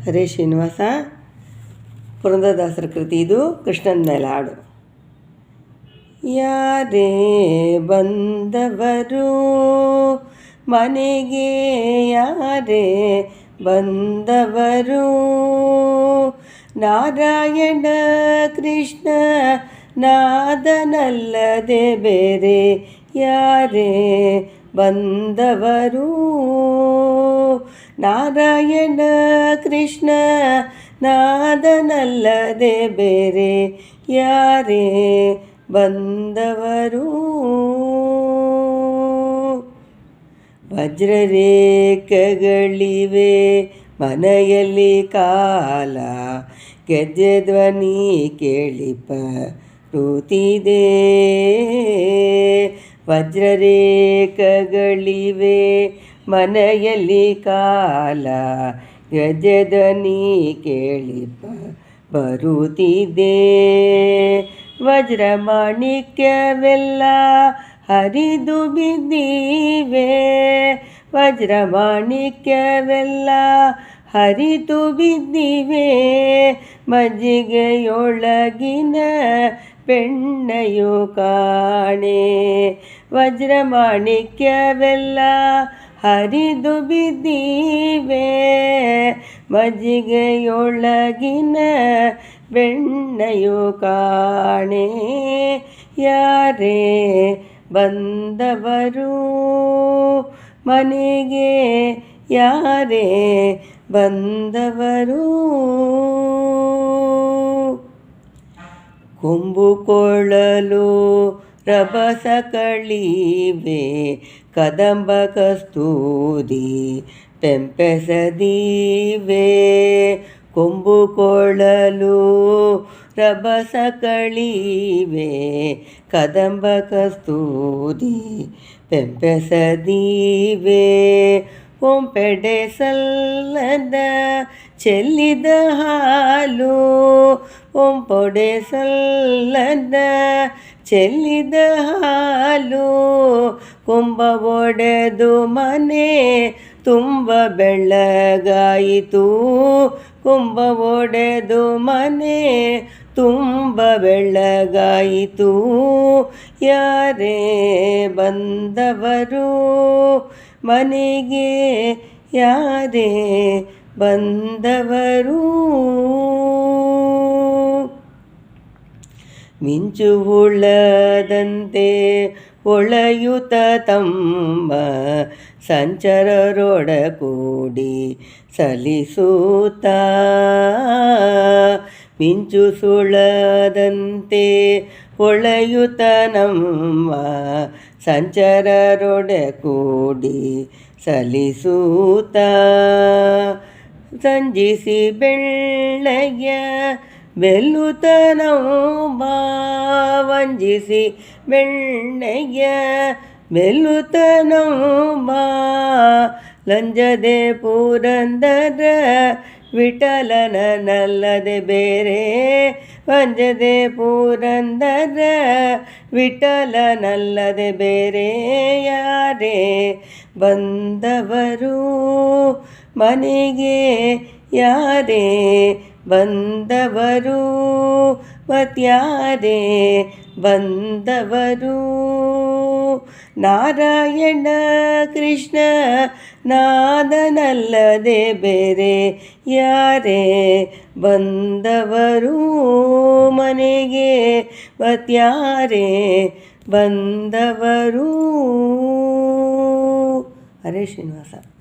ಹರೇ ಶ್ರೀನಿವಾಸ. ಪುರಂದರದಾಸರ ಕೃತಿ ಇದು. ಕೃಷ್ಣನ ಮೇಲೆ ಹಾಡು. ಯಾರೇ ಬಂದವರು ಮನೆಗೆ, ಯಾರೇ ಬಂದವರು, ನಾರಾಯಣ ಕೃಷ್ಣ ನಾದನಲ್ಲದೆ ಬೇರೆ ಯಾರೇ ಬಂದವರು, ನಾರಾಯಣ ಕೃಷ್ಣ ನಾದನಲ್ಲದೆ ಬೇರೆ ಯಾರೇ ಬಂದವರು. ವಜ್ರರೇಖೆಗಳಿವೆ ಮನೆಯಲ್ಲಿ ಕಾಲ, ಗೆಜ್ಜೆ ಧ್ವನಿ ಕೇಳಿಪ ಋತಿದೆ. ವಜ್ರರೇಖೆಗಳಿವೆ ಮನೆಯಲ್ಲಿ ಕಾಲ, ಗೆಜ್ಜೆ ಧ್ವನಿ ಕೇಳಿಪ ಬರುತ್ತಿದೆ. ವಜ್ರ ಮಾಣಿಕ್ಯವೆಲ್ಲ ಹರಿದು ಬಿದ್ದಿವೆ, ವಜ್ರ ಮಾಣಿಕ್ಯವೆಲ್ಲ ಹರಿದು ಬಿದ್ದಿವೆ. ಮಜ್ಜಿಗೆಯೊಳಗಿನ ಬೆಣ್ಣೆಯು ಕಾಣೆ, ವಜ್ರ ಮಾಣಿಕ್ಯವೆಲ್ಲ ಹರಿದು ಬಿದ್ದಿವೆ. ಮಜ್ಜಿಗೆಯೊಳಗಿನ ಬೆಣ್ಣೆಯು ಕಾಣೆ, ಯಾರೇ ಬಂದವರು ಮನೆಗೆ, ಯಾರೇ ಬಂದವರು. ಕೊಂಬು ಕೊಳ್ಳಲು ರಭಸ ಕಳಿವೆ, ಕದಂಬ ಕಸ್ತೂರಿ ಪೆಂಪೆಸದಿವೆ. ಕೊಂಬು ಕೊಳ್ಳಲು ರಭಸ ಕಳಿವೆ, ಕದಂಬ ಕಸ್ತೂರಿ ಪೆಂಪೆಸದಿವೆ. ಒಂಪೆಡೆ ಸಲ್ಲದ ಚೆಲ್ಲಿದ ಹಾಲು, ಒಂಪೊಡೆ ಸಲ್ಲದ ಚೆಲ್ಲಿದ ಹಾಲು. ಕೊಂಬ ಒಡೆದು ಮನೆ ತುಂಬ ಬೆಳ್ಳಗಾಯಿತು, ಕೊಂಬ ಒಡೆದು ಮನೆ ತುಂಬ ಬೆಳ್ಳಗಾಯಿತು. ಯಾರೇ ಬಂದವರು ಮನೆಗೆ, ಯಾರೇ ಬಂದವರು. ಮಿಂಚು ಹುಳದಂತೆ ಹೊಳೆಯುತ್ತ ತಮ್ಮ ಸಂಚರರೊಡಗೂಡಿ ಸಲಿಸುತ್ತ, ಮಿಂಚು ಸುಳದಂತೆ ಹೊಳೆಯುತ್ತ ನಮ್ಮ ಸಂಚರರೊಡಗೂಡಿ ಸಲಿಸುತ್ತ. ಸಂಜಿಸಿ ಬೆಳ್ಳಯ್ಯ ಬೆಲ್ಲುತ್ತ ನಮ್ಮ, ವಂಜಿಸಿ ಬೆಣ್ಣೆಯ ಬೆಲ್ಲುತ್ತ ನಮ್ಮ. ಲಂಜದೆ ಪುರಂದರ ವಿಠಲನಲ್ಲದೆ ಬೇರೆ, ವಂಜದೆ ಪುರಂದರ ವಿಠಲನಲ್ಲದೆ ಬೇರೆ ಯಾರೇ ಬಂದವರು ಮನೆಗೆ, ಯಾರೇ ಬಂದವರು ಮತ್ಯಾರೇ ಬಂದವರು. ನಾರಾಯಣ ಕೃಷ್ಣ ನಾದನಲ್ಲದೆ ಬೇರೆ ಯಾರೇ ಬಂದವರು ಮನೆಗೆ, ಮತ್ಯಾರೇ ಬಂದವರು. ಹರೇ ಶ್ರೀನಿವಾಸ.